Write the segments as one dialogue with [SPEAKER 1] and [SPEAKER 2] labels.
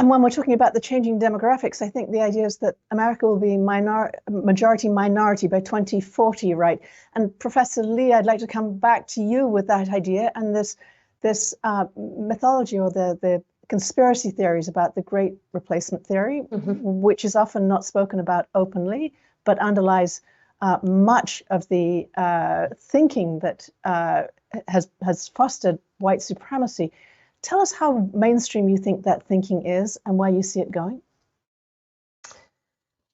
[SPEAKER 1] And when we're talking about the changing demographics, I think the idea is that America will be majority minority by 2040, right? And Professor Lee, I'd like to come back to you with that idea and this mythology or the conspiracy theories about the Great Replacement Theory, which is often not spoken about openly, but underlies much of the thinking that has fostered white supremacy. Tell us how mainstream you think that thinking is and where you see it going.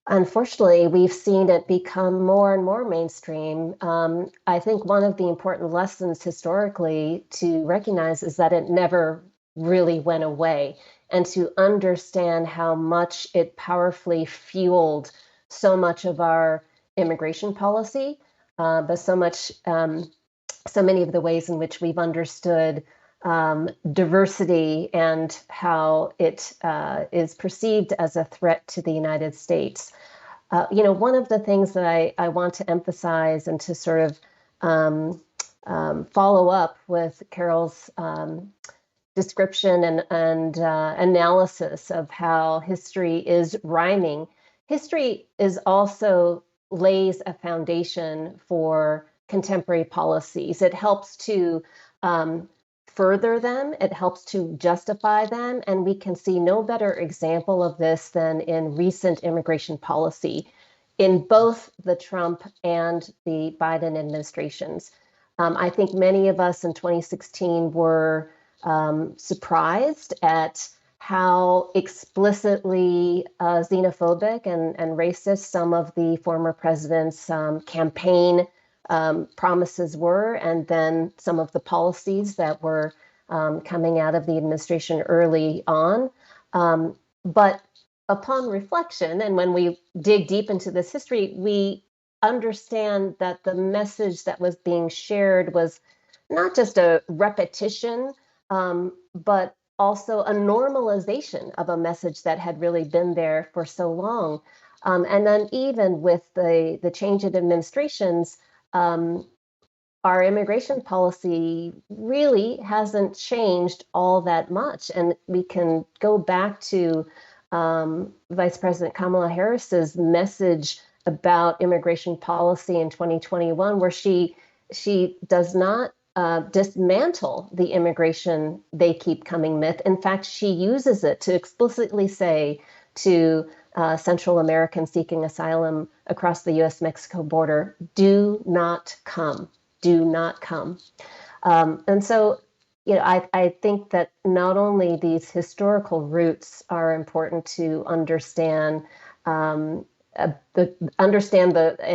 [SPEAKER 2] Unfortunately, we've seen it become more and more mainstream. I think one of the important lessons historically to recognize is that it never really went away, and to understand how much it powerfully fueled so much of our immigration policy, but so many of the ways in which we've understood diversity and how it is perceived as a threat to the United States. One of the things that I want to emphasize and to sort of follow up with Carol's description and analysis of how history is rhyming. History is also lays a foundation for contemporary policies. It helps to further them, it helps to justify them, and we can see no better example of this than in recent immigration policy in both the Trump and the Biden administrations. I think many of us in 2016 were surprised at how explicitly xenophobic and racist some of the former president's campaign promises were, and then some of the policies that were coming out of the administration early on. But upon reflection, and when we dig deep into this history, we understand that the message that was being shared was not just a repetition, but also a normalization of a message that had really been there for so long. And then even with the change in administrations, our immigration policy really hasn't changed all that much. And we can go back to Vice President Kamala Harris's message about immigration policy in 2021, where she does not dismantle the immigration they keep coming myth. In fact, she uses it to explicitly say to Central Americans seeking asylum across the U.S.-Mexico border, do not come, do not come. And so, I think that not only these historical roots are important to understand, and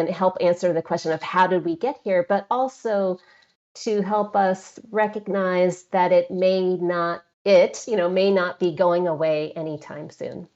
[SPEAKER 2] help answer the question of how did we get here, but also to help us recognize that it may not be going away anytime soon.